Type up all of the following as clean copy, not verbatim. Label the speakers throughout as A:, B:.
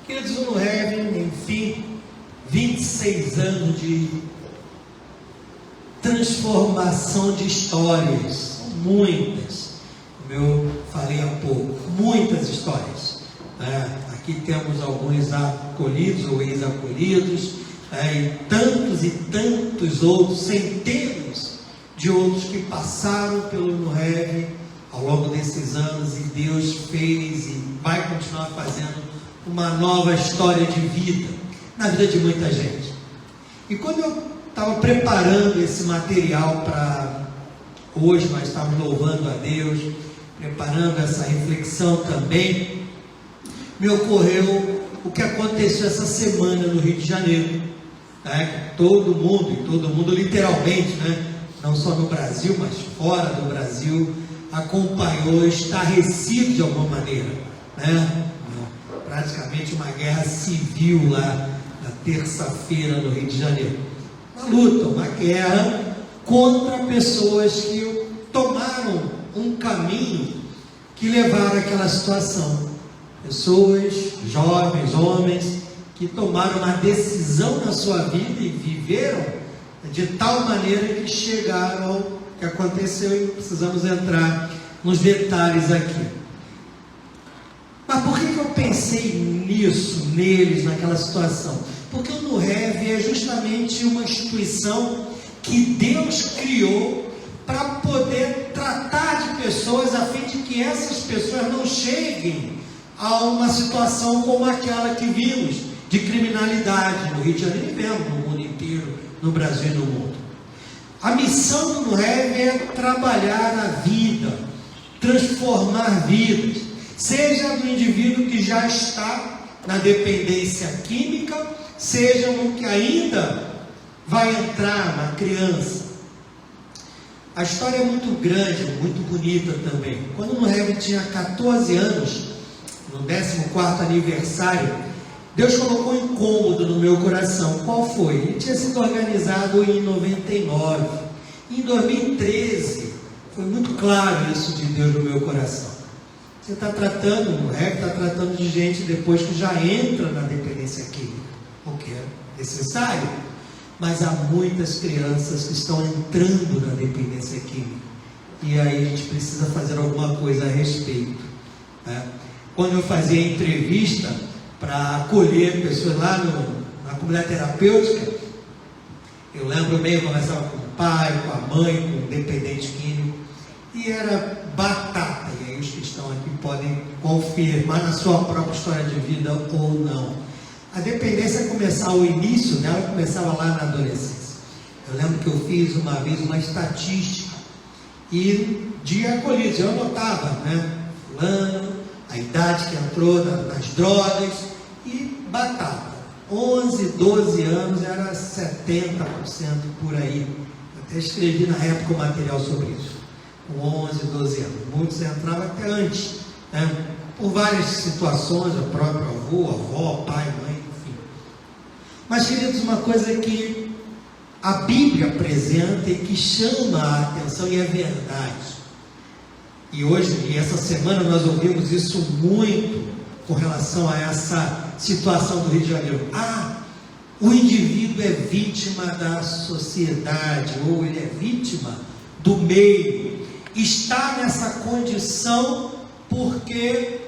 A: Queridos, no Heaven, enfim, 26 anos de transformação de histórias, são muitas, como eu falei há pouco, muitas histórias. Aqui temos alguns acolhidos ou ex-acolhidos, e tantos outros, centenas de outros que passaram pelo No Heaven ao longo desses anos, e Deus fez e vai continuar fazendo uma nova história de vida na vida de muita gente. E quando eu estava preparando esse material para hoje, nós estávamos louvando a Deus, preparando essa reflexão também, me ocorreu o que aconteceu essa semana no Rio de Janeiro, todo mundo literalmente, não só no Brasil, mas fora do Brasil, acompanhou, estarrecido de alguma maneira, praticamente uma guerra civil lá na terça-feira no Rio de Janeiro, uma luta, uma guerra contra pessoas que tomaram um caminho que levaram àquela situação, pessoas, jovens, homens, que tomaram uma decisão na sua vida e viveram de tal maneira que chegaram ao que aconteceu, e precisamos entrar nos detalhes aqui. Mas por que eu pensei nisso, neles, naquela situação? Porque o No Heaven é justamente uma instituição que Deus criou para poder tratar de pessoas, a fim de que essas pessoas não cheguem a uma situação como aquela que vimos, de criminalidade no Rio de Janeiro, e vemos no mundo inteiro, no Brasil e no mundo. A missão do No Heaven é trabalhar a vida, transformar vidas, seja do indivíduo que já está na dependência química, seja no que ainda vai entrar, uma criança. A história é muito grande, muito bonita também. Quando o No Heaven tinha 14 anos, no 14º aniversário, Deus colocou um incômodo no meu coração. Qual foi? Ele tinha sido organizado em 99. Em 2013, foi muito claro isso de Deus no meu coração. Você está tratando, no Heaven está tratando de gente depois que já entra na dependência química, o que é necessário, mas há muitas crianças que estão entrando na dependência química, e aí a gente precisa fazer alguma coisa a respeito. Quando eu fazia entrevista para acolher pessoas lá na comunidade terapêutica, eu lembro bem, eu conversava com o pai, com a mãe, com o dependente químico, e era batata. E aí os que estão aqui podem confirmar na sua própria história de vida ou não. A dependência começava, o início dela começava lá na adolescência. Eu lembro que eu fiz uma vez uma estatística, e de acolhidos, eu anotava, fulano, a idade que entrou nas drogas, e batata, 11, 12 anos, era 70% por aí. Eu até escrevi na época um material sobre isso, com 11, 12 anos. Muitos entravam até antes, por várias situações, o próprio avô, avó, pai, mãe, enfim. Mas, queridos, uma coisa que a Bíblia apresenta e que chama a atenção, e é verdade. E hoje, e essa semana, nós ouvimos isso muito com relação a essa situação do Rio de Janeiro. O indivíduo é vítima da sociedade, ou ele é vítima do meio. Está nessa condição porque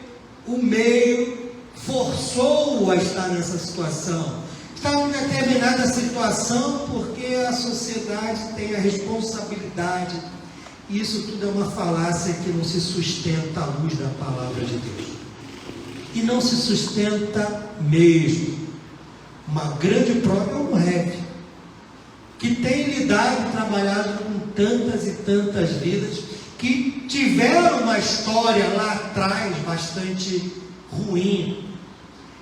A: o meio forçou-o a estar nessa situação. Está em determinada situação porque a sociedade tem a responsabilidade. Isso tudo é uma falácia que não se sustenta à luz da palavra de Deus. E não se sustenta mesmo. Uma grande prova é o No Heaven, que tem lidado e trabalhado com tantas e tantas vidas que tiveram uma história lá atrás bastante ruim.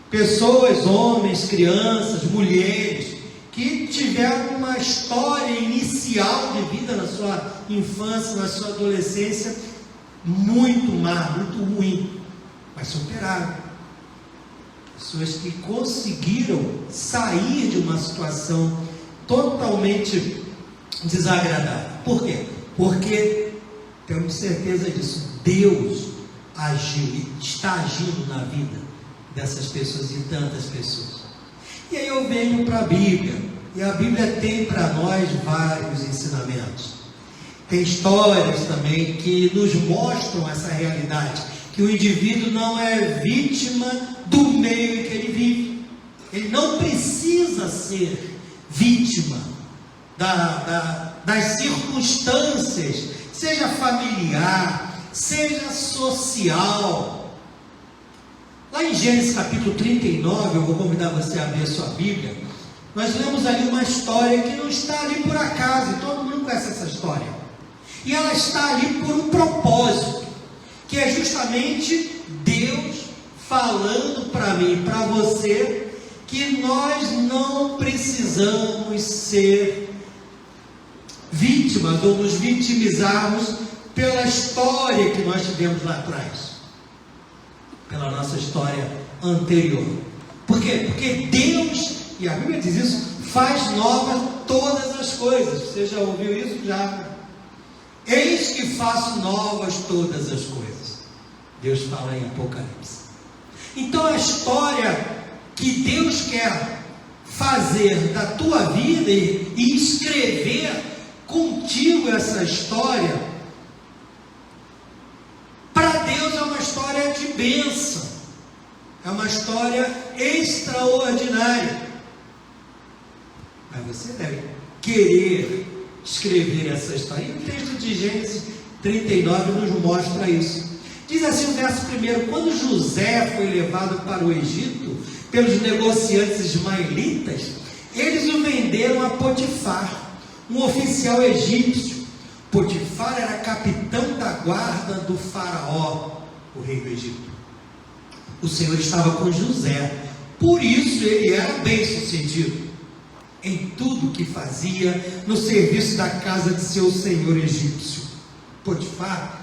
A: Pessoas, homens, crianças, mulheres, que tiveram uma história inicial de vida na sua infância, na sua adolescência, muito má, muito ruim, mas superaram. Pessoas que conseguiram sair de uma situação totalmente desagradável. Por quê? Porque temos certeza disso, Deus agiu e está agindo na vida dessas pessoas e tantas pessoas. E aí eu venho para a Bíblia, e a Bíblia tem para nós vários ensinamentos. Tem histórias também que nos mostram essa realidade, que o indivíduo não é vítima do meio em que ele vive. Ele não precisa ser vítima das circunstâncias, seja familiar, seja social. Lá em Gênesis capítulo 39, eu vou convidar você a abrir a sua Bíblia. Nós lemos ali uma história que não está ali por acaso, e todo mundo conhece essa história. E ela está ali por um propósito, que é justamente Deus falando para mim e para você que nós não precisamos ser vítimas ou nos vitimizarmos pela história que nós tivemos lá atrás, pela nossa história anterior. Por quê? Porque Deus, e a Bíblia diz isso, faz novas todas as coisas. Você já ouviu isso? Já. Eis que faço novas todas as coisas. Deus fala em Apocalipse. Então a história que Deus quer fazer da tua vida e escrever contigo essa história, para Deus é uma história de bênção, é uma história extraordinária. Mas você deve querer escrever essa história. E o texto de Gênesis 39 nos mostra isso. Diz assim o verso 1: quando José foi levado para o Egito pelos negociantes ismaelitas, eles o venderam a Potifar, um oficial egípcio. Potifar era capitão da guarda do faraó, o rei do Egito. O Senhor estava com José, por isso ele era bem sucedido em tudo que fazia no serviço da casa de seu senhor egípcio. Potifar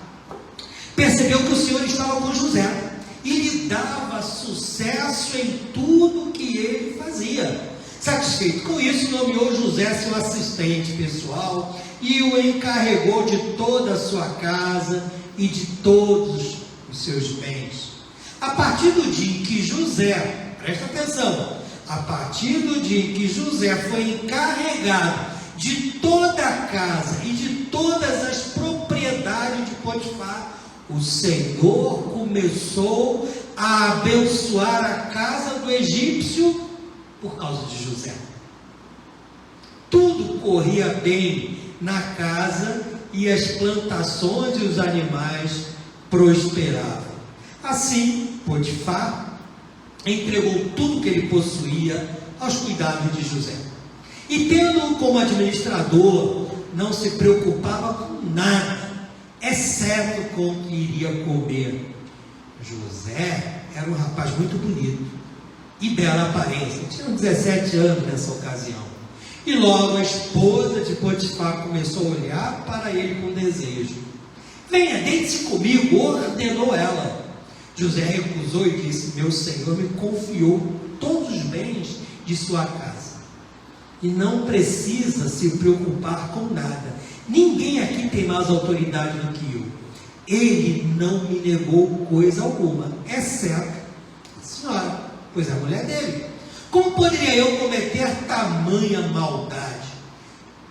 A: percebeu que o Senhor estava com José e lhe dava sucesso em tudo que ele fazia. Satisfeito com isso, nomeou José seu assistente pessoal e o encarregou de toda a sua casa e de todos os seus bens. A partir do dia em que José, presta atenção, a partir do dia em que José foi encarregado de toda a casa e de todas as propriedades de Potifar, o Senhor começou a abençoar a casa do egípcio por causa de José. Tudo corria bem na casa e as plantações e os animais prosperavam. Assim, Potifar entregou tudo que ele possuía aos cuidados de José. E tendo-o como administrador, não se preocupava com nada, exceto com o que iria comer. José era um rapaz muito bonito e bela aparência, tinha 17 anos nessa ocasião. E logo a esposa de Potifar começou a olhar para ele com desejo. Venha, deite-se comigo, ordenou ela. José recusou e disse: meu senhor me confiou todos os bens de sua casa e não precisa se preocupar com nada. Ninguém aqui tem mais autoridade do que eu. Ele não me negou coisa alguma, exceto a senhora, pois é a mulher dele. Como poderia eu cometer tamanha maldade?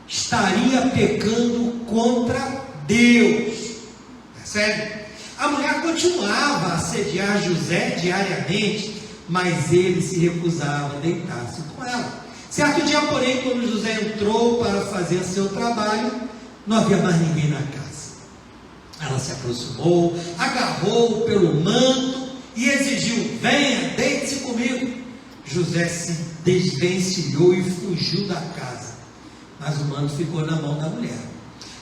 A: Estaria pecando contra Deus. Percebe? A mulher continuava a assediar José diariamente, mas ele se recusava a deitar-se com ela. Certo dia, porém, quando José entrou para fazer seu trabalho, não havia mais ninguém na casa. Ela se aproximou, agarrou-o pelo manto e exigiu: venha, deite-se comigo. José se desvencilhou e fugiu da casa, mas o manto ficou na mão da mulher.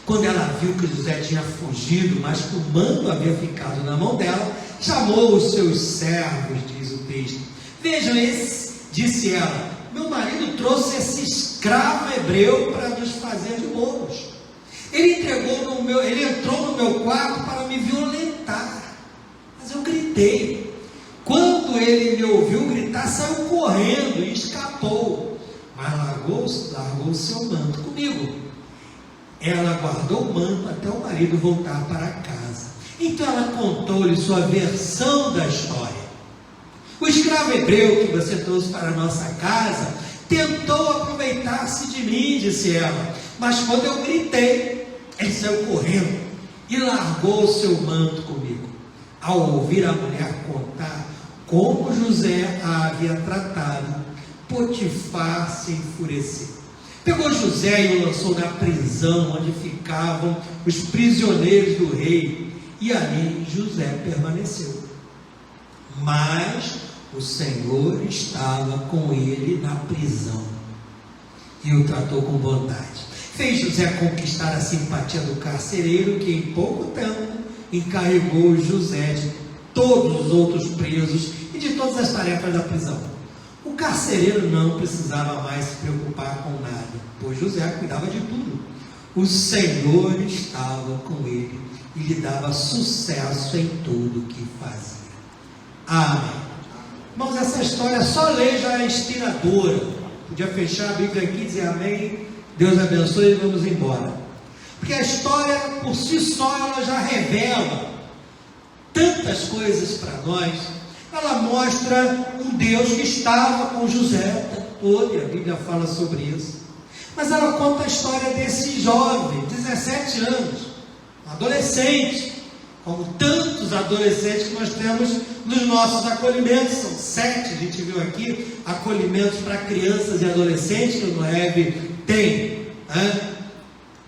A: Quando ela viu que José tinha fugido, mas que o manto havia ficado na mão dela, chamou os seus servos, diz o texto. Vejam, disse ela, meu marido trouxe esse escravo hebreu para nos fazer de bobos. Ele entrou no meu quarto para me violentar, mas eu gritei. Quando ele me ouviu gritar, saiu correndo e escapou, mas largou o seu manto comigo. Ela guardou o manto até o marido voltar para casa. Então ela contou-lhe sua versão da história. O escravo hebreu que você trouxe para a nossa casa tentou aproveitar-se de mim, disse ela, mas quando eu gritei, ele saiu correndo e largou o seu manto comigo. Ao ouvir a mulher contar como José a havia tratado, Potifar se enfureceu. Pegou José e o lançou na prisão onde ficavam os prisioneiros do rei, e ali José permaneceu. Mas o Senhor estava com ele na prisão e o tratou com bondade. Fez José conquistar a simpatia do carcereiro, que em pouco tempo encarregou José de todos os outros presos e de todas as tarefas da prisão. O carcereiro não precisava mais se preocupar com nada, pois José cuidava de tudo. O Senhor estava com ele e lhe dava sucesso em tudo que fazia. Amém. Irmãos, essa história só ler já é inspiradora. Podia fechar a Bíblia aqui e dizer amém, Deus abençoe e vamos embora. Porque a história por si só ela já revela tantas coisas para nós. Ela mostra um Deus que estava com José o tempo todo, e a Bíblia fala sobre isso. Mas ela conta a história desse jovem, 17 anos, um adolescente, como tantos adolescentes que nós temos nos nossos acolhimentos. São 7, a gente viu aqui, acolhimentos para crianças e adolescentes que o Noeb tem, né?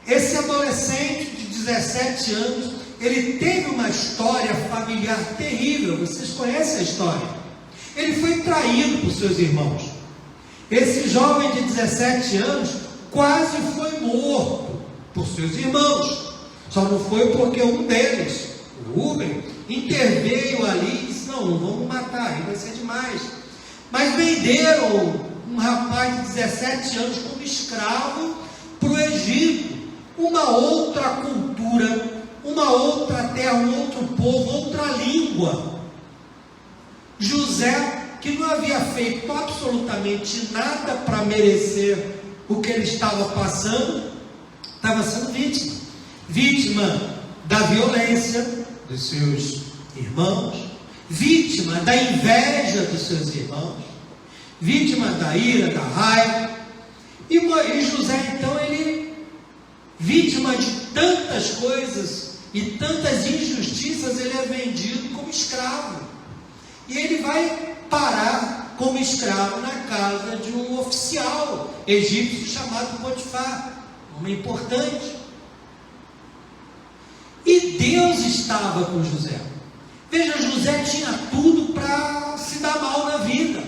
A: Esse adolescente de 17 anos, ele teve uma história familiar terrível. Vocês conhecem a história? Ele foi traído por seus irmãos. Esse jovem de 17 anos quase foi morto por seus irmãos. Só não foi porque um deles, o Rubem, interveio ali e disse: não vamos matar, aí vai ser demais. Mas venderam um rapaz de 17 anos como escravo para o Egito. Uma outra cultura, uma outra terra, um outro povo, outra língua. José, que não havia feito absolutamente nada para merecer o que ele estava passando, estava sendo vítima da violência dos seus irmãos, vítima da inveja dos seus irmãos, vítima da ira, da raiva. E José, então, ele, vítima de tantas coisas e tantas injustiças, ele é vendido como escravo. E ele vai parar como escravo na casa de um oficial egípcio chamado Potifar, um homem importante. E Deus estava com José. Veja, José tinha tudo para se dar mal na vida.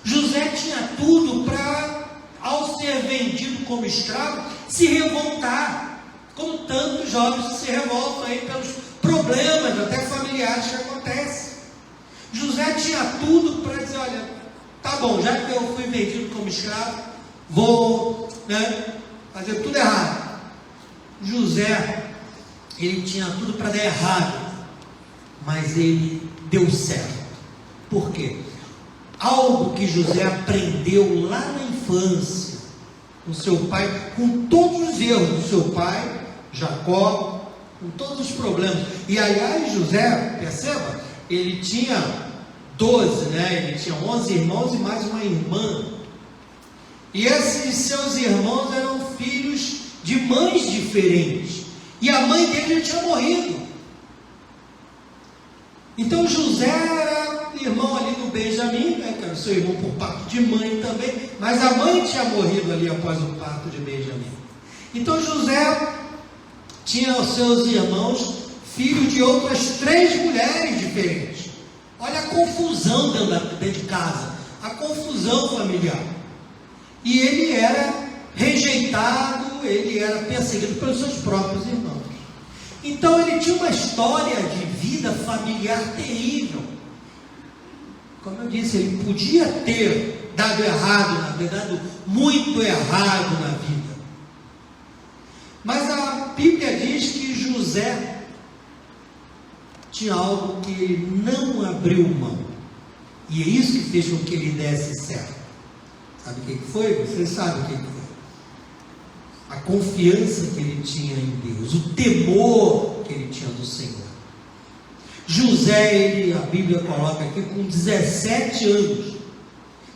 A: José tinha tudo para, ao ser vendido como escravo, se revoltar, como tantos jovens se revoltam aí pelos problemas, até familiares, que acontecem. José tinha tudo para dizer: olha, tá bom, já que eu fui vendido como escravo, vou fazer tudo errado. José, ele tinha tudo para dar errado, mas ele deu certo. Por quê? Algo que José aprendeu lá na infância, com seu pai, com todos os erros do seu pai, Jacó, com todos os problemas. E aliás, José, perceba, ele tinha 12, ele tinha 11 irmãos e mais uma irmã. E esses seus irmãos eram filhos de mães diferentes. E a mãe dele já tinha morrido. Então José era irmão ali do Benjamim, que era seu irmão por parte de mãe também, mas a mãe tinha morrido ali após o parto de Benjamim. Então José tinha os seus irmãos, filhos de outras 3 mulheres diferentes. Olha a confusão dentro de casa, a confusão familiar. E ele era rejeitado, ele era perseguido pelos seus próprios irmãos. Então ele tinha uma história de vida familiar terrível. Como eu disse, ele podia ter dado errado, na verdade, muito errado na vida. Mas a Bíblia diz que José tinha algo que ele não abriu mão. E é isso que fez com que ele desse certo. Sabe o que foi? Vocês sabem o que foi. A confiança que ele tinha em Deus, o temor que ele tinha do Senhor. José, a Bíblia coloca aqui, com 17 anos.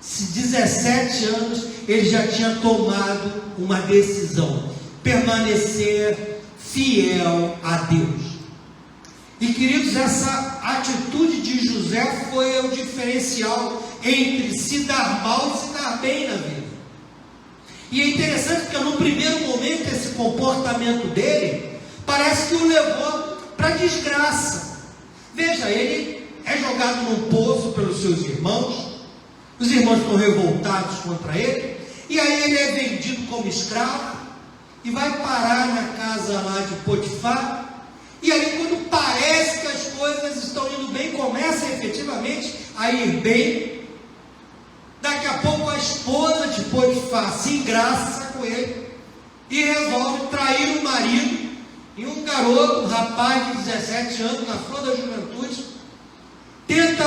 A: 17 anos ele já tinha tomado uma decisão: permanecer fiel a Deus. E queridos, essa atitude de José foi o diferencial entre se dar mal e se dar bem na vida. E é interessante porque no primeiro momento esse comportamento dele parece que o levou para a desgraça. Veja, ele é jogado num poço pelos seus irmãos, os irmãos estão revoltados contra ele, e aí ele é vendido como escravo, e vai parar na casa lá de Potifar, e aí quando parece que as coisas estão indo bem, começa efetivamente a ir bem. Daqui a pouco a esposa de Potifar se engraça com ele, e resolve trair o marido, e um garoto, um rapaz de 17 anos, na flor da juventude, tenta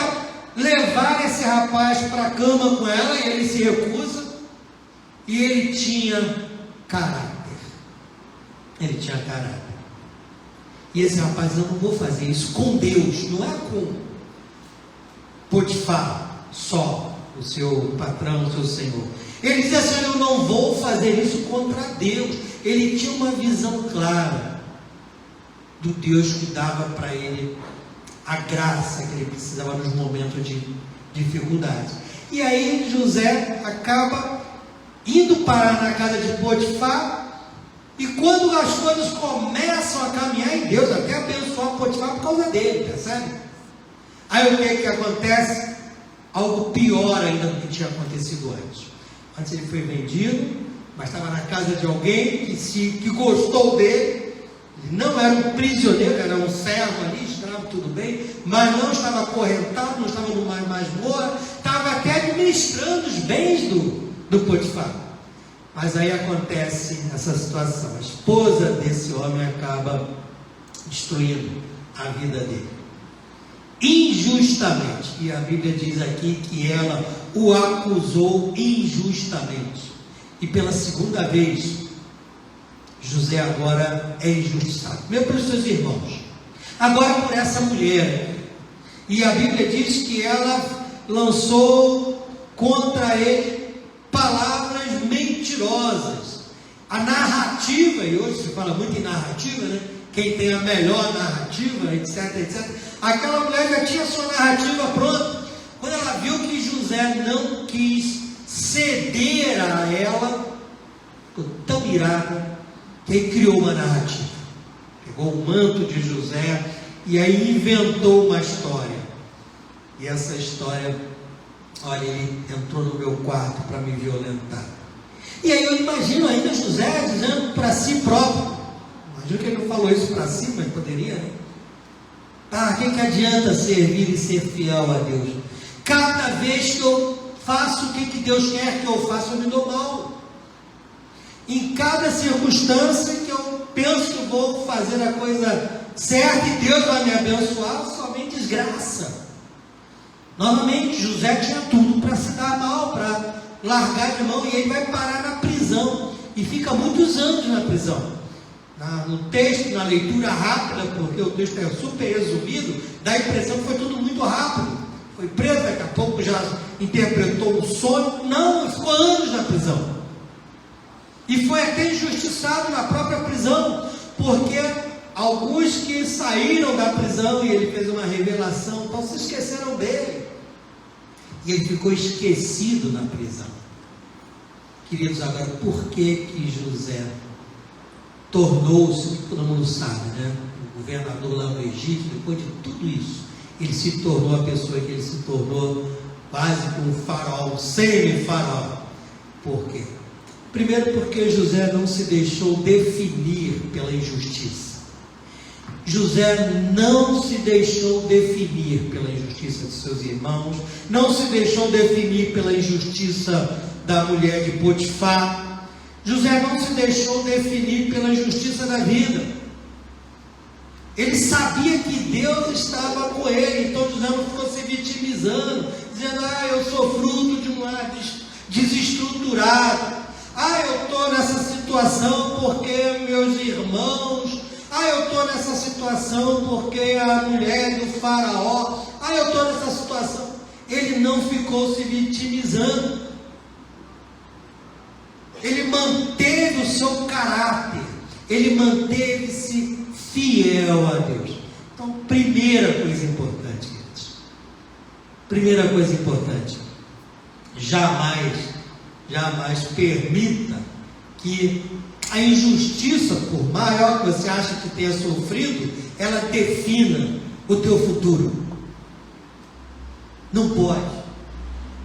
A: levar esse rapaz para a cama com ela, e ele se recusa, e ele tinha caráter. Ele tinha caráter. E esse rapaz, eu não vou fazer isso com Deus, não é com Potifar só, o seu patrão, o seu senhor. Ele diz assim: eu não vou fazer isso contra Deus. Ele tinha uma visão clara do Deus que dava para ele a graça que ele precisava nos momentos de dificuldade. E aí José acaba indo parar na casa de Potifar, e quando as coisas começam a caminhar, em Deus até abençoar Potifar por causa dele, percebe? Aí o que acontece? Algo pior ainda do que tinha acontecido antes. Antes ele foi vendido, mas estava na casa de alguém que gostou dele. Ele não era um prisioneiro, era um servo ali, escravo, tudo bem, mas não estava acorrentado, não estava numa masmorra, estava até administrando os bens do Potifar. Mas aí acontece essa situação: a esposa desse homem acaba destruindo a vida dele, injustamente. E a Bíblia diz aqui que ela o acusou injustamente. E pela segunda vez, José agora é injustiçado, mesmo pelos seus irmãos, agora por essa mulher. E a Bíblia diz que ela lançou contra ele palavras mentirosas. A narrativa, e hoje se fala muito em narrativa, né? Quem tem a melhor narrativa, etc, etc. Aquela mulher já tinha sua narrativa pronta. Quando ela viu que José não quis ceder a ela, ficou tão irada que ele criou uma narrativa. Pegou o manto de José e aí inventou uma história. E essa história: olha, ele entrou no meu quarto para me violentar. E aí eu imagino ainda José dizendo para si próprio, imagino que ele não falou isso para si, mas poderia, né? O que adianta servir e ser fiel a Deus? Cada vez que eu faço o que Deus quer que eu faça, eu me dou mal. Em cada circunstância que eu penso que vou fazer a coisa certa e Deus vai me abençoar, somente desgraça. Novamente, José tinha tudo para se dar mal, para largar de mão, e ele vai parar na prisão, e fica muitos anos na prisão. No texto, na leitura rápida, porque o texto é super resumido, dá a impressão que foi tudo muito rápido. Foi preso, daqui a pouco já interpretou um sonho. Não, ficou anos na prisão. E foi até injustiçado na própria prisão, porque alguns que saíram da prisão e ele fez uma revelação, então se esqueceram dele. E ele ficou esquecido na prisão. Queridos, agora, por que José tornou-se, todo mundo sabe, né? O governador lá no Egito, depois de tudo isso, ele se tornou a pessoa que ele se tornou, quase como um faraó, um semi-faraó. Por quê? Primeiro, porque José não se deixou definir pela injustiça. José não se deixou definir pela injustiça de seus irmãos, não se deixou definir pela injustiça da mulher de Potifar. José não se deixou definir pela injustiça da vida. Ele sabia que Deus estava com ele, então José não ficou se vitimizando, dizendo: eu sou fruto de um lar desestruturado, eu estou nessa situação porque meus irmãos, eu estou nessa situação porque a mulher do faraó, eu estou nessa situação. Ele não ficou se vitimizando. Ele manteve o seu caráter. Ele manteve-se fiel a Deus. Então, primeira coisa importante, queridos. Primeira coisa importante. Jamais permita que a injustiça, por maior que você acha que tenha sofrido, ela defina o teu futuro. Não pode.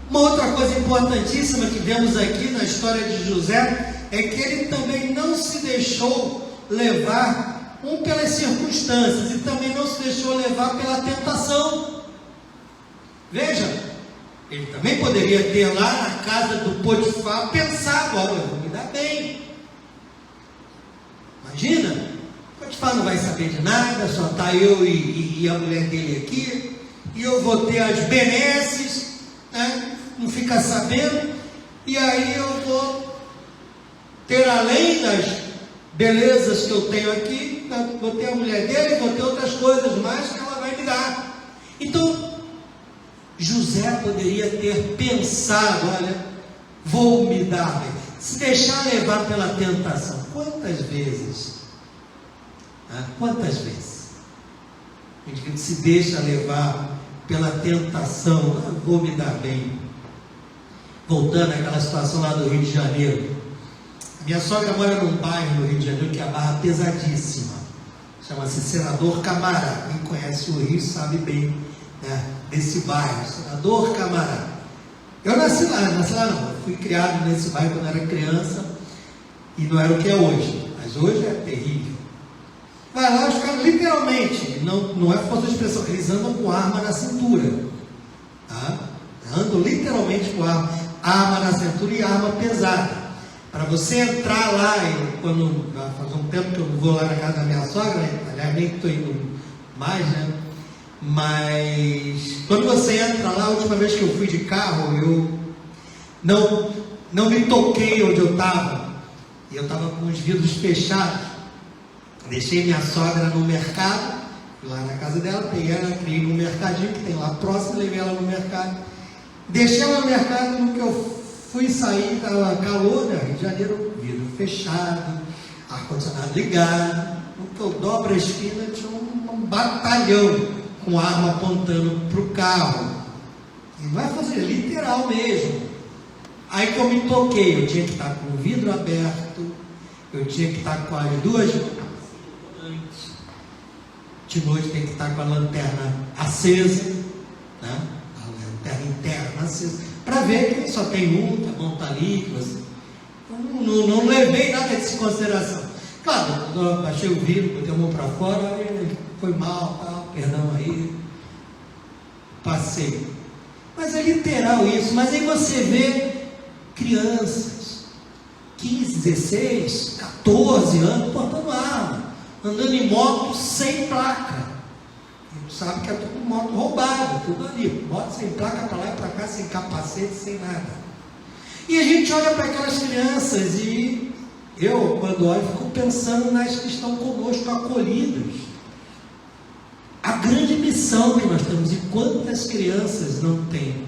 A: Uma outra coisa importantíssima que vemos aqui na história de José é que ele também não se deixou levar pelas circunstâncias e também não se deixou levar pela tentação. Veja, ele também poderia ter lá na casa do Potifar pensado: eu vou me dar bem. Imagina, o Potifar não vai saber de nada, só está eu e a mulher dele aqui, e eu vou ter as benesses, né? Não fica sabendo, e aí eu vou ter, além das belezas que eu tenho aqui, vou ter a mulher dele, vou ter outras coisas mais que ela vai me dar. Então, José poderia ter pensado: olha, vou me dar bem, se deixar levar pela tentação. Quantas vezes a gente se deixa levar pela tentação? Vou me dar bem. Voltando àquela situação lá do Rio de Janeiro, minha sogra mora num bairro no Rio de Janeiro que é a Barra pesadíssima, chama-se Senador Camará. Quem conhece o Rio sabe bem, né, desse bairro, Senador Camará. Eu nasci lá não, eu fui criado nesse bairro quando era criança, e não era o que é hoje, mas hoje é terrível. Vai lá, os caras literalmente, não é força de expressão, eles andam com arma na cintura, tá? Andam literalmente com arma na cintura e arma pesada. Para você entrar lá, faz um tempo que eu não vou lá na casa da minha sogra, aliás, nem estou indo mais, né? Mas quando você entra lá, a última vez que eu fui de carro, eu não me toquei onde eu estava. E eu estava com os vidros fechados. Deixei minha sogra no mercado, fui lá na casa dela, peguei ela, criei no mercadinho que tem lá próximo, levei ela no mercado. Deixei ela no mercado, no que eu fui sair, estava calor, né? Rio de Janeiro, vidro fechado, ar-condicionado ligado. No que eu dobro a esquina, tinha um batalhão com arma apontando para o carro. E vai fazer literal mesmo. Aí que eu me toquei, eu tinha que estar com o vidro aberto, eu tinha que estar com as duas de noite, tem que estar com a lanterna acesa, né? A lanterna interna acesa, para ver que só tem um, que a mão está ali, não levei nada disso em consideração. Claro, eu baixei o vidro, botei a mão para fora, foi mal, tal, perdão aí, passei. Mas é literal isso. Mas aí você vê crianças, 15, 16, 14 anos, portando arma, andando em moto sem placa. E sabe que é tudo moto roubada, tudo ali, moto sem placa para lá e para cá, sem capacete, sem nada. E a gente olha para aquelas crianças e eu, quando olho, fico pensando nas que estão conosco acolhidas. A grande missão que nós temos, e quantas crianças não têm,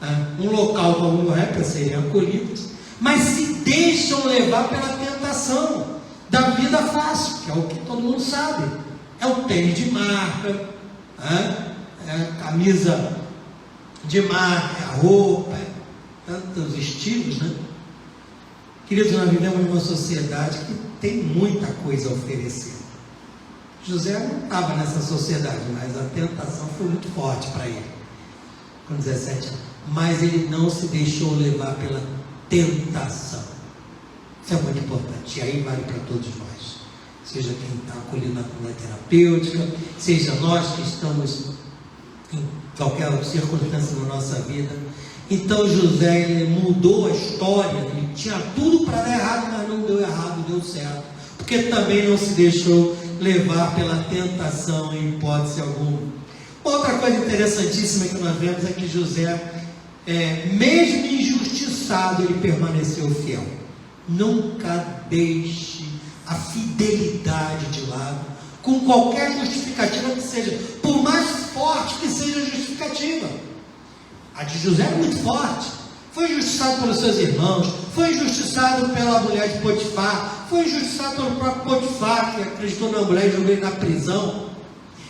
A: né? Um local como é para serem acolhidas, mas se deixam levar pela tentação da vida fácil, que é o que todo mundo sabe. É o tênis de marca, né? É a camisa de marca, é a roupa, tantos estilos, né? Queridos, nós vivemos numa sociedade que tem muita coisa a oferecer. José não estava nessa sociedade, mas a tentação foi muito forte para ele, com 17 anos. Mas ele não se deixou levar pela tentação. Isso é muito importante, e aí vale para todos nós. Seja quem está acolhendo na comunidade terapêutica, seja nós que estamos em qualquer circunstância na nossa vida. Então José, ele mudou a história, ele tinha tudo para dar errado, mas não deu errado, deu certo, porque também não se deixou levar pela tentação em hipótese alguma. Outra coisa interessantíssima que nós vemos é que José, mesmo injustiçado, ele permaneceu fiel. Nunca deixe a fidelidade de lado com qualquer justificativa que seja, por mais forte que seja a justificativa. A de José era muito forte. Foi injustiçado pelos seus irmãos, foi injustiçado pela mulher de Potifar, foi injustiçado pelo próprio Potifar, que acreditou na mulher e jogou ele na prisão.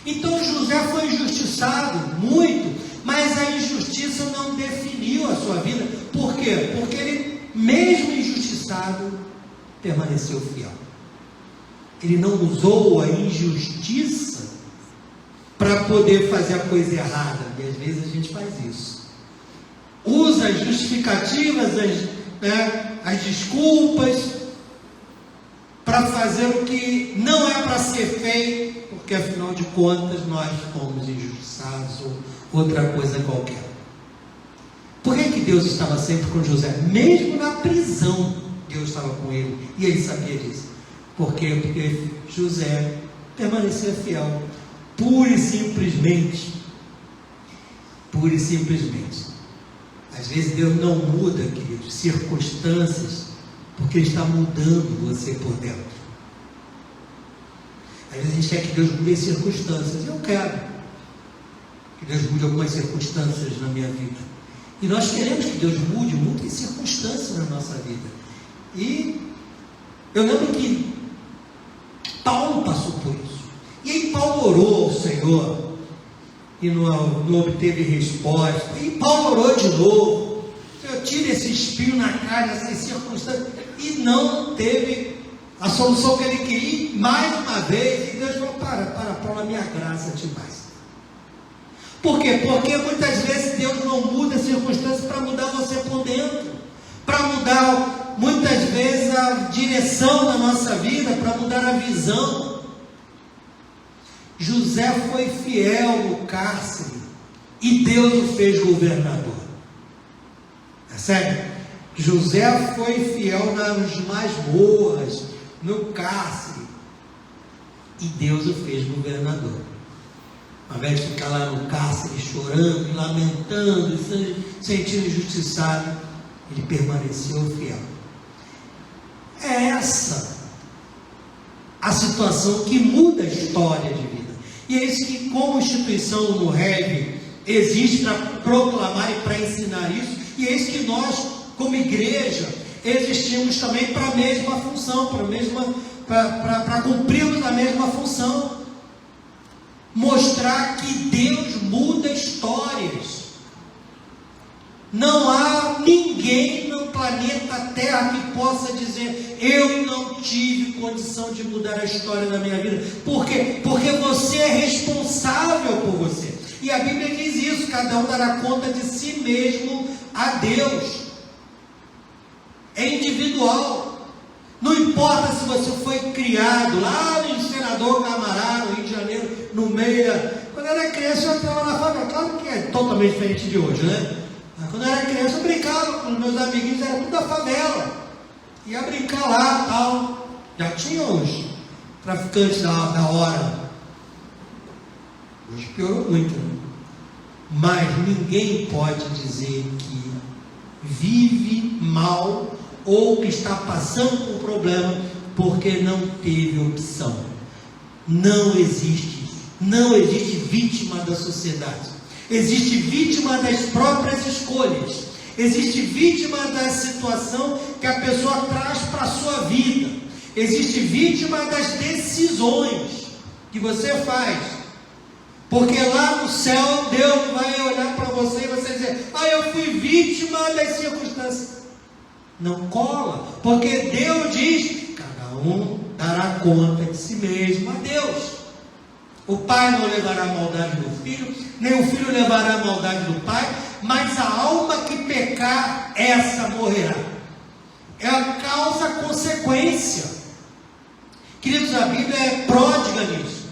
A: Então José foi injustiçado muito, mas a injustiça não definiu a sua vida. Por quê? Porque ele, mesmo injustiçado, permaneceu fiel. Ele não usou a injustiça para poder fazer a coisa errada, e às vezes a gente faz isso. Usa as justificativas, as desculpas, para fazer o que não é para ser feito, porque afinal de contas nós fomos injustiçados ou outra coisa qualquer. Por que Deus estava sempre com José? Mesmo na prisão, Deus estava com ele, e ele sabia disso. Por quê? Porque José permanecia fiel, pura e simplesmente. Pura e simplesmente. Às vezes Deus não muda, queridos, circunstâncias, porque Ele está mudando você por dentro. Às vezes a gente quer que Deus mude as circunstâncias. Eu quero que Deus mude algumas circunstâncias na minha vida. E nós queremos que Deus mude muitas circunstâncias na nossa vida. E eu lembro que Paulo passou por isso. E aí Paulo orou ao Senhor e não obteve resposta. E Paulo orou de novo. Senhor, tira esse espinho na carne, essas circunstâncias. E não teve a solução que ele queria. E mais uma vez, e Deus falou: para, Paulo, a minha graça te basta. Por quê? Porque muitas vezes Deus não muda as circunstâncias para mudar você por dentro, para mudar muitas vezes a direção da nossa vida, para mudar a visão. José foi fiel no cárcere e Deus o fez governador. É sério? José foi fiel nas masmorras, no cárcere, e Deus o fez governador. Ao invés de ficar lá no cárcere chorando, lamentando, sentindo injustiçado, ele permaneceu fiel. É essa a situação que muda a história de vida. E é isso que, como instituição no REV, existe para proclamar e para ensinar isso. E é isso que nós, como igreja, existimos também para a mesma função, para cumprirmos a mesma função. Mostrar que Deus muda histórias. Não há ninguém no planeta Terra que possa dizer: eu não tive condição de mudar a história da minha vida. Por quê? Porque você é responsável por você. E a Bíblia diz isso: cada um dará conta de si mesmo a Deus. É individual. Não importa se você foi criado lá no Senador Camará, no Rio de Janeiro, no meio. Quando eu era criança, eu entrava na favela. Claro que é totalmente diferente de hoje, né? Quando eu era criança, eu brincava com os meus amiguinhos, era tudo da favela. Ia brincar lá e tal. Já tinha os traficantes da hora. Hoje piorou muito, né? Mas ninguém pode dizer que vive mal ou que está passando por um problema porque não teve opção. Não existe isso. Não existe vítima da sociedade. Existe vítima das próprias escolhas. Existe vítima da situação que a pessoa traz para a sua vida. Existe vítima das decisões que você faz. Porque lá no céu Deus vai olhar para você e você dizer: eu fui vítima das circunstâncias. Não cola, porque Deus diz: cada um dará conta de si mesmo a Deus. O pai não levará a maldade do filho, nem o filho levará a maldade do pai, mas a alma que pecar, essa morrerá. É a causa-consequência. Queridos, a Bíblia é pródiga nisso.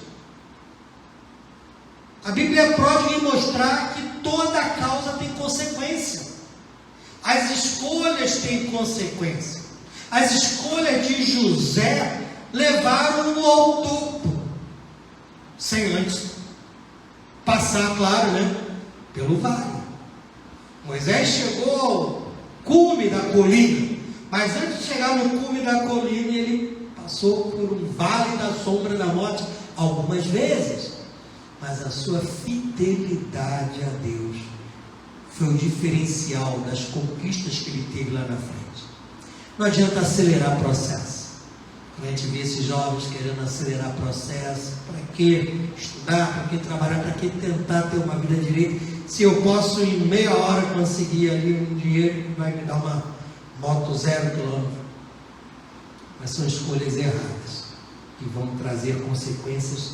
A: A Bíblia é pródiga em mostrar que toda causa tem consequência. As escolhas têm consequência. As escolhas de José levaram-no ao topo, sem antes passar, claro, pelo vale. Moisés chegou ao cume da colina, mas antes de chegar no cume da colina, ele passou por um vale da sombra da morte. algumas vezes, mas a sua fidelidade a Deus foi o diferencial das conquistas que ele teve lá na frente. Não adianta acelerar processo. Quando a gente vê esses jovens querendo acelerar processo, para que estudar, para que trabalhar, para que tentar ter uma vida direita, se eu posso em meia hora conseguir ali um dinheiro que vai me dar uma moto 0 quilômetro. Mas são escolhas erradas, que vão trazer consequências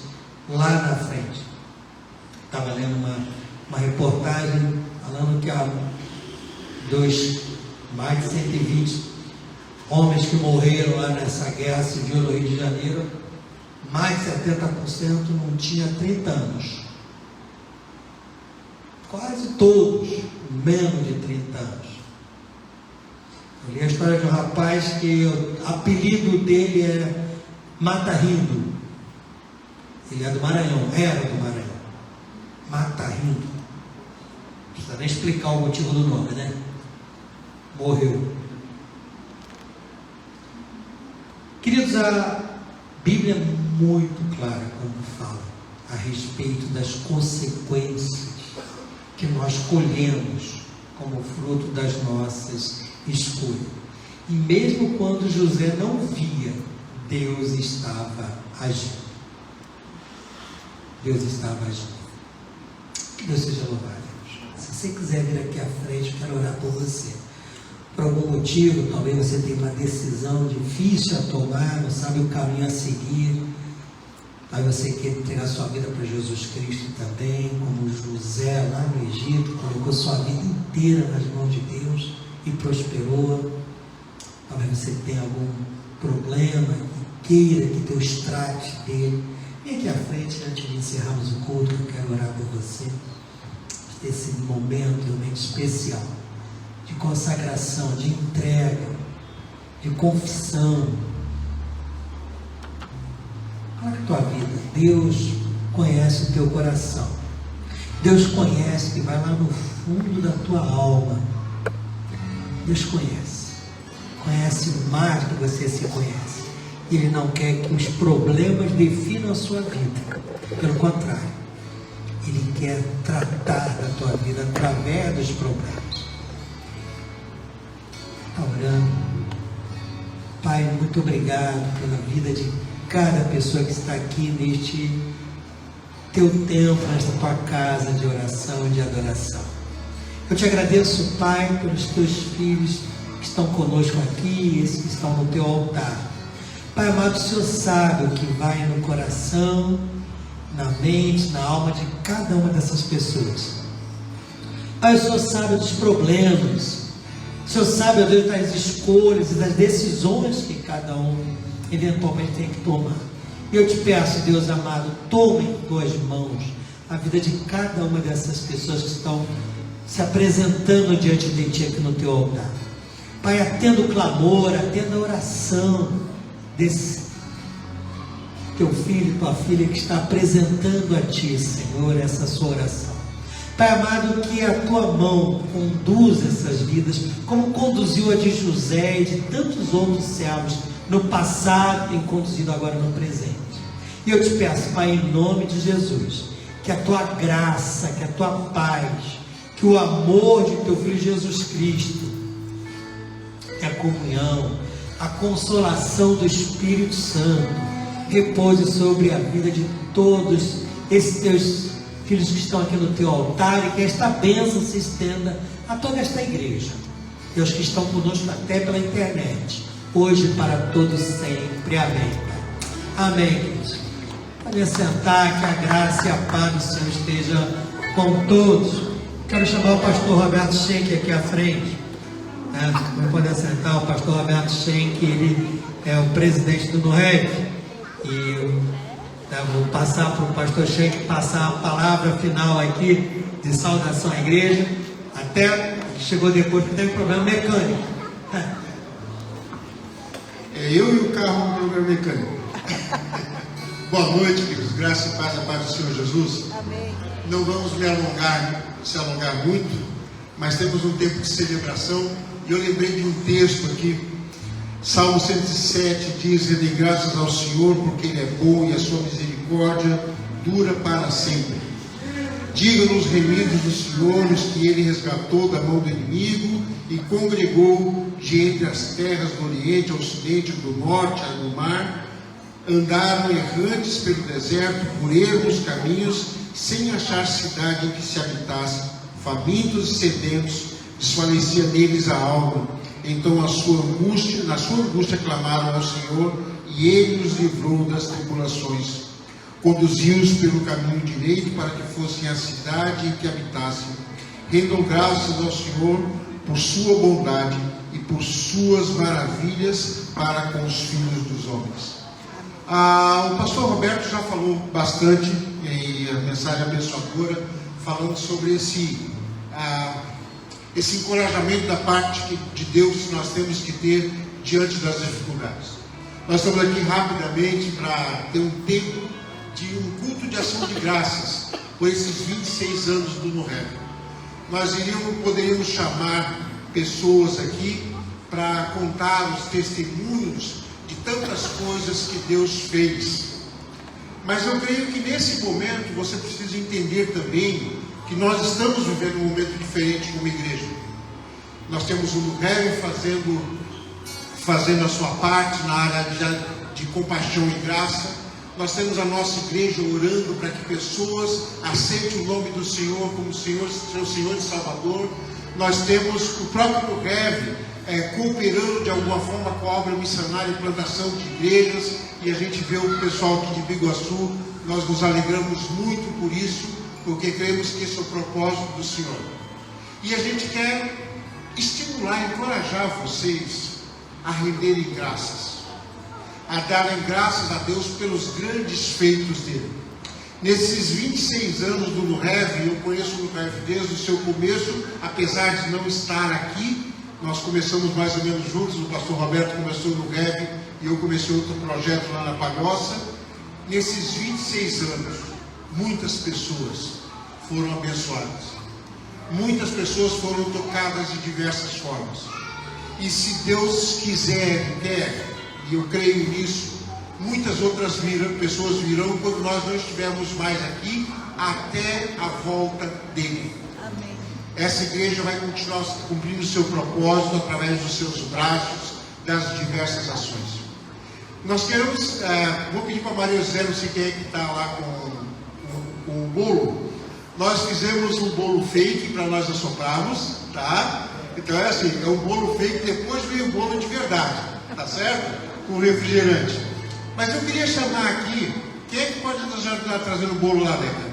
A: lá na frente. Estava lendo uma reportagem falando que há mais de 120 homens que morreram lá nessa guerra civil no Rio de Janeiro, mais de 70% não tinha 30 anos. Quase todos, menos de 30 anos. Eu li a história de um rapaz que o apelido dele é Mata Rindo. Ele é do Maranhão, era do Maranhão. Mata Rindo. Não precisa nem explicar o motivo do nome, né? Morreu. Queridos, a Bíblia é muito clara quando fala a respeito das consequências que nós colhemos como fruto das nossas escolhas. E mesmo quando José não via, Deus estava agindo. Deus estava agindo. Que Deus seja louvado. Se você quiser vir aqui à frente, eu quero orar por você. Por algum motivo, talvez você tenha uma decisão difícil a tomar, não sabe o caminho a seguir. Aí você quer entregar sua vida para Jesus Cristo também, como José lá no Egito, colocou sua vida inteira nas mãos de Deus e prosperou. Talvez você tenha algum problema e queira que Deus trate dele. Vem aqui à frente, antes de encerrarmos o culto, eu quero orar por você. Esse momento realmente especial de consagração, de entrega, de confissão. Olha a tua vida. Deus conhece o teu coração. Deus conhece que vai lá no fundo da tua alma. Deus conhece. Conhece mais do que você se conhece. Ele não quer que os problemas definam a sua vida. Pelo contrário, Ele quer tratar da tua vida através dos problemas. Está orando. Pai, muito obrigado pela vida de cada pessoa que está aqui neste teu tempo, nesta tua casa de oração e de adoração. Eu te agradeço, Pai, pelos teus filhos que estão conosco aqui, esses que estão no teu altar. Pai amado, o Senhor sabe o que vai no coração, na mente, na alma de cada uma dessas pessoas. Pai, o Senhor sabe dos problemas. O Senhor sabe, ó Deus, das escolhas e das decisões que cada um eventualmente tem que tomar. E eu te peço, Deus amado, tome em tuas mãos a vida de cada uma dessas pessoas que estão se apresentando diante de ti aqui no teu altar. Pai, atenda o clamor, atenda a oração desse teu filho, tua filha que está apresentando a ti, Senhor, essa sua oração. Pai amado, que a tua mão conduza essas vidas, como conduziu a de José e de tantos outros servos no passado, tem conduzido agora no presente. E eu te peço, Pai, em nome de Jesus, que a tua graça, que a tua paz, que o amor de teu Filho Jesus Cristo, que a comunhão, a consolação do Espírito Santo repouse sobre a vida de todos esses teus filhos que estão aqui no teu altar, e que esta bênção se estenda a toda esta igreja, e aos que estão conosco até pela internet, hoje e para todos sempre. Amém. Amém, queridos. Pode assentar, que a graça e a paz do Senhor esteja com todos. Quero chamar o pastor Roberto Schenck aqui à frente. Não pode assentar, o pastor Roberto Schenck, ele é o presidente do NUREP, e vou passar para o pastor Schenck passar a palavra final aqui de saudação à igreja, até chegou depois que teve problema mecânico.
B: Eu e o carro com problema mecânico. Boa noite, queridos. Graça e paz, a paz do Senhor Jesus. Amém. Não vamos se alongar muito, mas temos um tempo de celebração, e eu lembrei de um texto aqui, Salmo 107 diz: rendei graças ao Senhor, porque Ele é bom e a sua misericórdia dura para sempre. Digam os remidos do Senhor, os que Ele resgatou da mão do inimigo e congregou de entre as terras do Oriente ao Ocidente, do Norte ao mar. Andaram errantes pelo deserto, por ermos caminhos, sem achar cidade em que se habitasse. Famintos e sedentos, desfalecia neles a alma. Então na sua angústia clamaram ao Senhor, e Ele os livrou das tribulações. Conduziu-os pelo caminho direito, para que fossem a cidade em que habitassem. Rendam graças ao Senhor por sua bondade e por suas maravilhas para com os filhos dos homens. O pastor Roberto já falou bastante em a mensagem abençoadora, falando sobre esse encorajamento da parte de Deus que nós temos que ter diante das dificuldades. Nós estamos aqui rapidamente para ter um tempo de um culto de ação de graças por esses 26 anos do NUREV. Nós poderíamos chamar pessoas aqui para contar os testemunhos de tantas coisas que Deus fez. Mas eu creio que nesse momento você precisa entender também que nós estamos vivendo um momento diferente como igreja. Nós temos o NUREV fazendo a sua parte na área de compaixão e graça. Nós temos a nossa igreja orando para que pessoas aceitem o nome do Senhor como seu Senhor e Salvador. Nós temos o próprio NUREV cooperando de alguma forma com a obra missionária e plantação de igrejas. E a gente vê o pessoal aqui de Biguaçu. Nós nos alegramos muito por isso, porque cremos que esse é o propósito do Senhor. E a gente quer estimular, encorajar vocês a renderem graças, a darem graças a Deus pelos grandes feitos dele. Nesses 26 anos do NUREV, eu conheço o NUREV desde o seu começo, apesar de não estar aqui. Nós começamos mais ou menos juntos. O pastor Roberto começou no NUREV e eu comecei outro projeto lá na Palhoça. Nesses 26 anos, muitas pessoas foram abençoadas, muitas pessoas foram tocadas de diversas formas. E se Deus quiser e quer, e eu creio nisso, muitas outras pessoas virão quando nós não estivermos mais aqui, até a volta dele. Amém. Essa igreja vai continuar cumprindo o seu propósito através dos seus braços, das diversas ações. Nós queremos, vou pedir para a Maria José, não sei quem é que está lá com o bolo. Nós fizemos um bolo fake para nós assoprarmos, tá? Então é assim, é um bolo fake, depois veio o bolo de verdade, tá certo? Com refrigerante. Mas eu queria chamar aqui, quem é que pode estar trazendo o bolo lá dentro?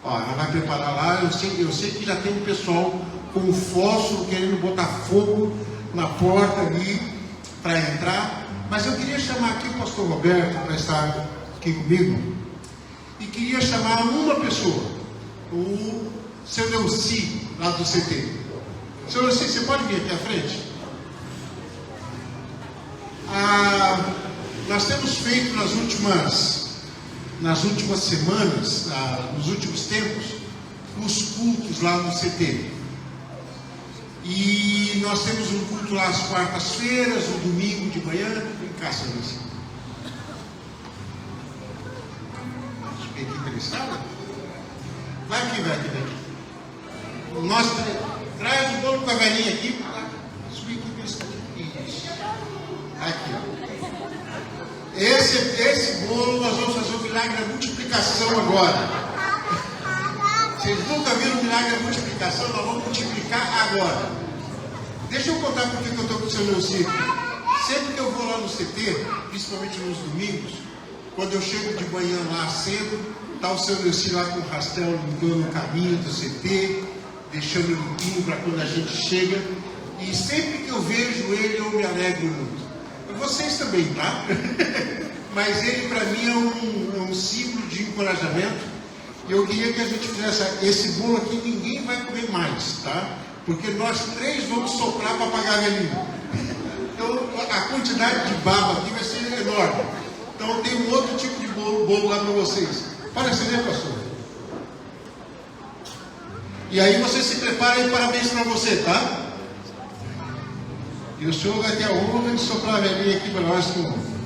B: Ó, ela vai preparar lá. Eu sei que já tem um pessoal com fósforo querendo botar fogo na porta ali para entrar. Mas eu queria chamar aqui o pastor Roberto para estar aqui comigo. E queria chamar uma pessoa, o seu Neuci, lá do CT. Seu Neuci, você pode vir aqui à frente? Nós temos feito nas últimas semanas, nos últimos tempos, os cultos lá no CT. E nós temos um culto lá às quartas-feiras, no domingo de manhã. Vem cá, seu Neuci. Aqui interessado? Vai aqui. Nós traz o bolo com a velhinha aqui. Subir aqui para esse aqui, ó. Esse bolo nós vamos fazer o milagre da multiplicação agora. Vocês nunca viram o milagre da multiplicação? Nós vamos multiplicar agora. Deixa eu contar por que eu estou com o seu Neuci. Sempre que eu vou lá no CT, principalmente nos domingos, quando eu chego de manhã lá cedo, está o seu Neuci lá com o rastel limpando o caminho do CT, deixando limpinho para quando a gente chega. E sempre que eu vejo ele, eu me alegro muito. Vocês também, tá? Mas ele para mim é um símbolo de encorajamento. E eu queria que a gente fizesse esse bolo aqui, ninguém vai comer mais, tá? Porque nós três vamos soprar para pagar a velhinha. Então a quantidade de baba aqui vai ser enorme. Então tem um outro tipo de bolo lá para vocês. Pode acender, pastor? E aí você se prepara e parabéns para você, tá? E o senhor vai ter a honra de soprar a velhinha aqui para nós com honra.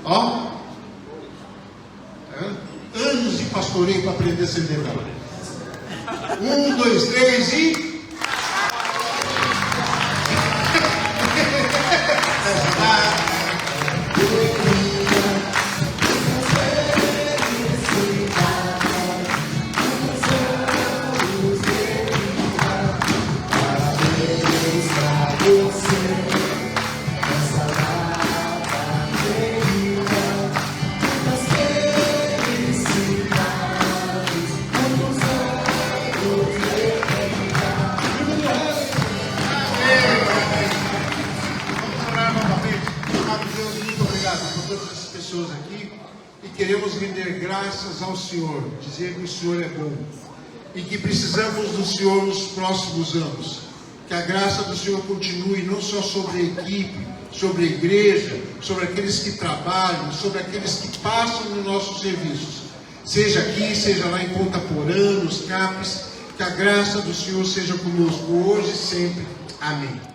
B: Ó. Anos de pastoreio para aprender esse detalhe. 1, 2, 3 e... aqui e queremos render graças ao Senhor, dizer que o Senhor é bom e que precisamos do Senhor nos próximos anos. Que a graça do Senhor continue não só sobre a equipe, sobre a igreja, sobre aqueles que trabalham, sobre aqueles que passam nos nossos serviços, seja aqui, seja lá em Ponta Porã, nos CAPs. Que a graça do Senhor seja conosco hoje e sempre. Amém.